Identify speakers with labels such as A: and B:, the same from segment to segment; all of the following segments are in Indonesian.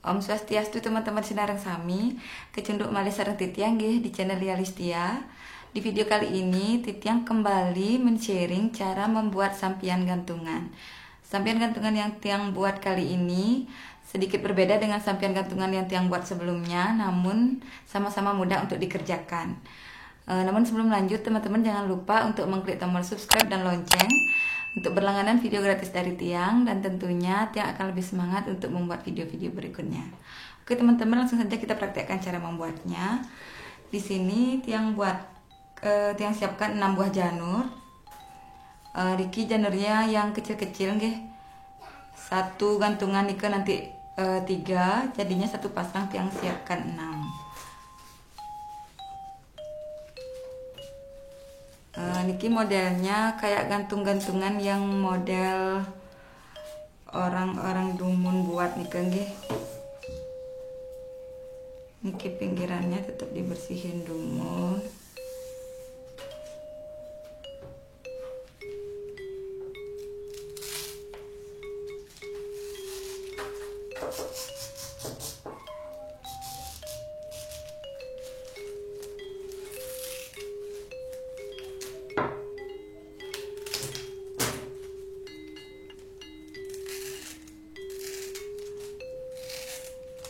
A: Om Swastiastu teman-teman Sinareng Sami, kecunduk malih sareng Titiang nggih di channel Lialistia. Di video kali ini Titiang kembali men-sharing cara membuat sampian gantungan. Sampian gantungan yang Tiang buat kali ini sedikit berbeda dengan sampian gantungan yang Tiang buat sebelumnya, namun sama-sama mudah untuk dikerjakan. Namun sebelum lanjut, teman-teman jangan lupa untuk mengklik tombol subscribe dan lonceng untuk berlangganan video gratis dari Tiang, dan tentunya Tiang akan lebih semangat untuk membuat video-video berikutnya. Oke teman-teman, langsung saja kita praktekkan cara membuatnya. Di sini Tiang siapkan 6 buah janur. Riki janurnya yang kecil-kecil nggih. Satu gantungan nika nanti 3, jadinya satu pasang Tiang siapkan 6. Niki modelnya kayak gantung-gantungan yang model orang-orang dumun buat nika nggih. Niki pinggirannya tetap dibersihin dumun.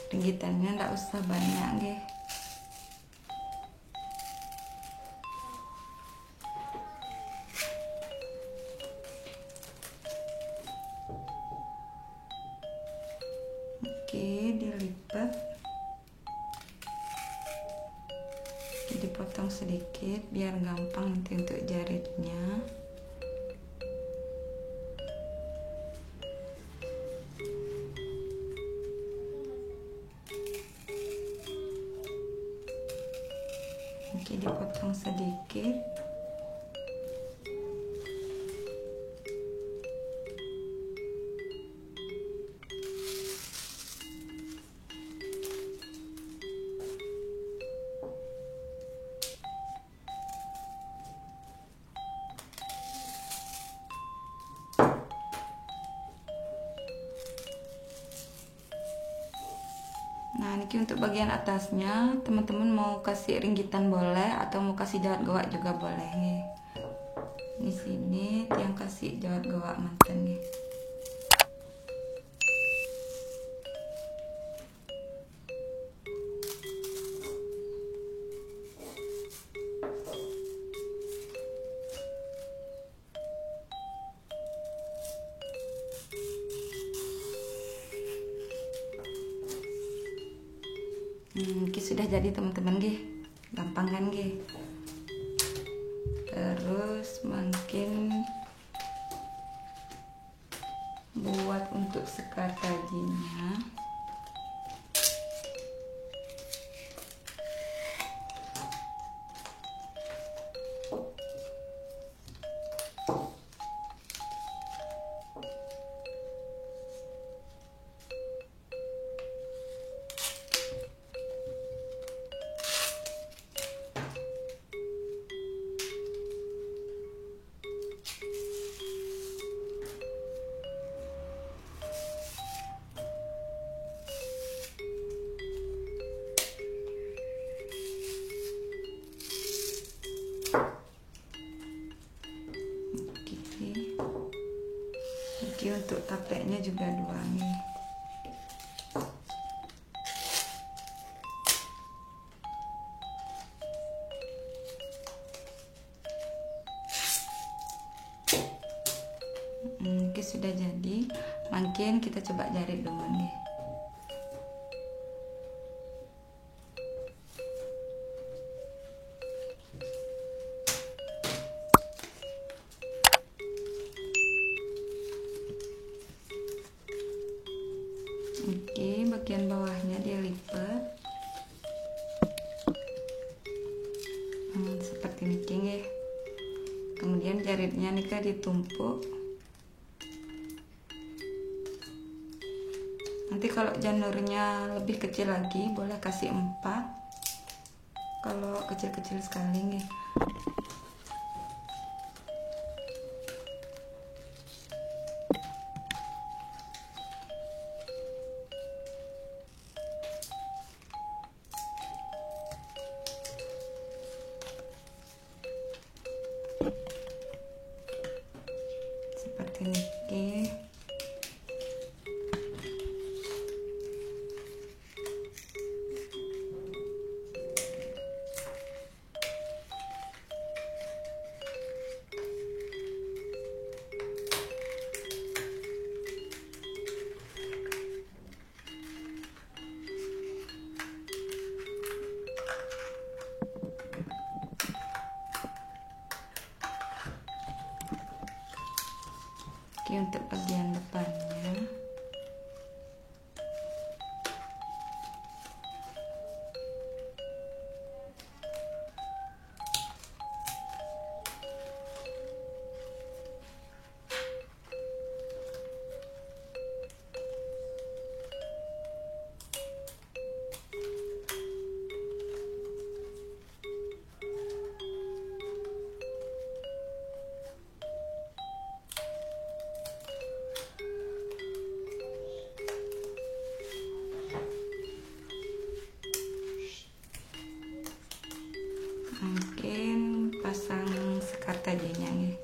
A: Ringgitannya ndak usah banyak nggih. Oke, dilipat, dipotong sedikit biar gampang nanti untuk jaritnya. Oke, dipotong sedikit. Nah, ini untuk bagian atasnya, teman-teman mau kasih ringgitan boleh atau mau kasih jawat gawak juga boleh nih. Di sini Tiang kasih jawat gawak mantan nih. Sudah jadi teman-teman nggih. Gampang kan nggih. Terus mungkin buat untuk sekat tajinya. Untuk tapeknya juga 2 nih. Oke, sudah jadi. Makin kita coba jarit dulu nih. Oke, bagian bawahnya dia lipat seperti ini nggih. Kemudian jaritnya nika ditumpuk. Nanti kalau janurnya lebih kecil lagi boleh kasih 4. Kalau kecil-kecil sekali nggih. untuk bagian depannya. Mungkin pasang sekat tajinya nih.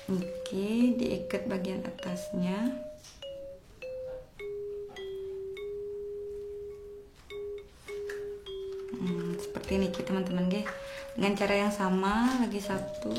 A: Oke, diikat bagian atasnya. Seperti ini teman-teman, dengan cara yang sama, lagi satu.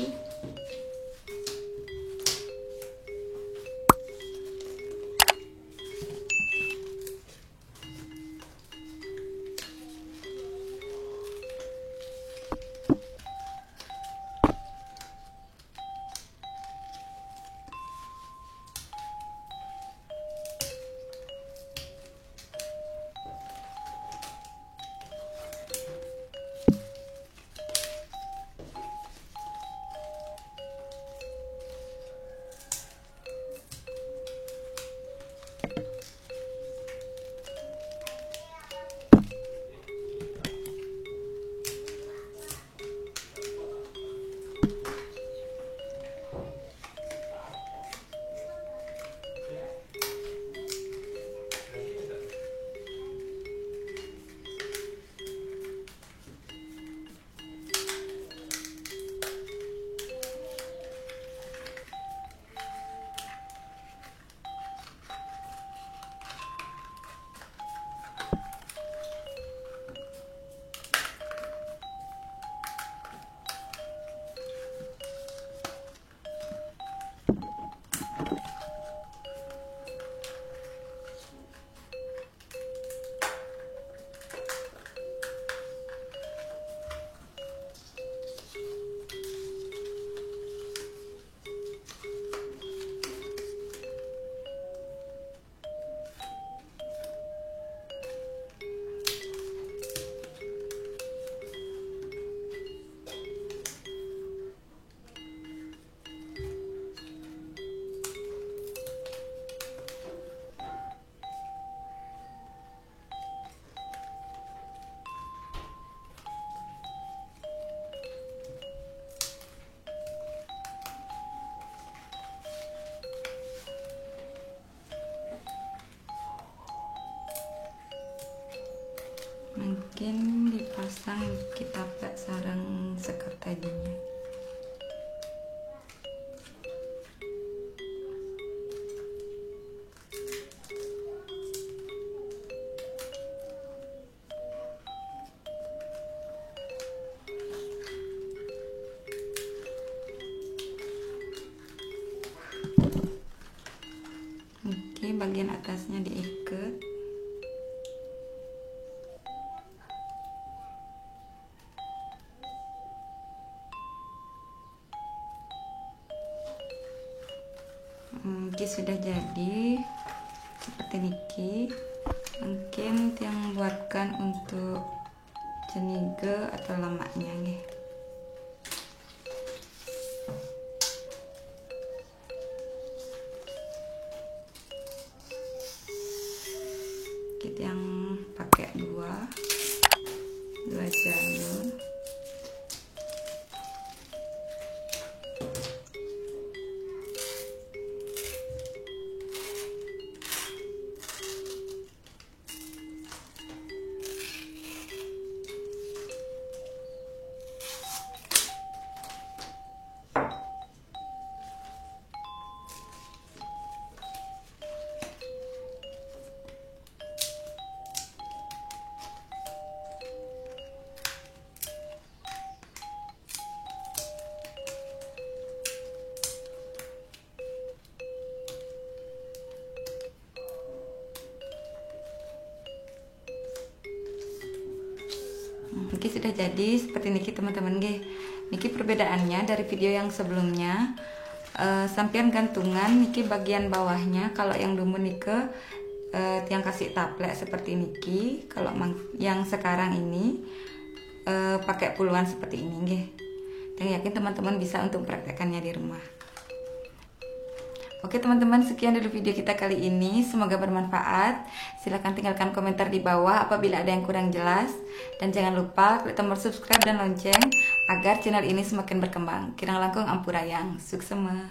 A: Mungkin dipasang kita pakai sarang sekat tajinya. Oke, bagian atasnya diikat. Oke, sudah jadi seperti niki. Mungkin yang buatkan untuk cenige atau lemaknya nih. Kita yang pakai dua jalur. niki sudah jadi seperti niki teman-teman nggih. Niki perbedaannya dari video yang sebelumnya. Sampian gantungan niki bagian bawahnya, kalau yang dulu nike tiang kasih taplek seperti niki, kalau yang sekarang ini pakai puluhan seperti ini nggih. Dan yakin teman-teman bisa untuk praktekannya di rumah. Oke teman-teman, sekian dulu video kita kali ini, semoga bermanfaat. Silahkan tinggalkan komentar di bawah apabila ada yang kurang jelas. Dan jangan lupa klik tombol subscribe dan lonceng agar channel ini semakin berkembang. Kirang langkung ampurayang, suksema.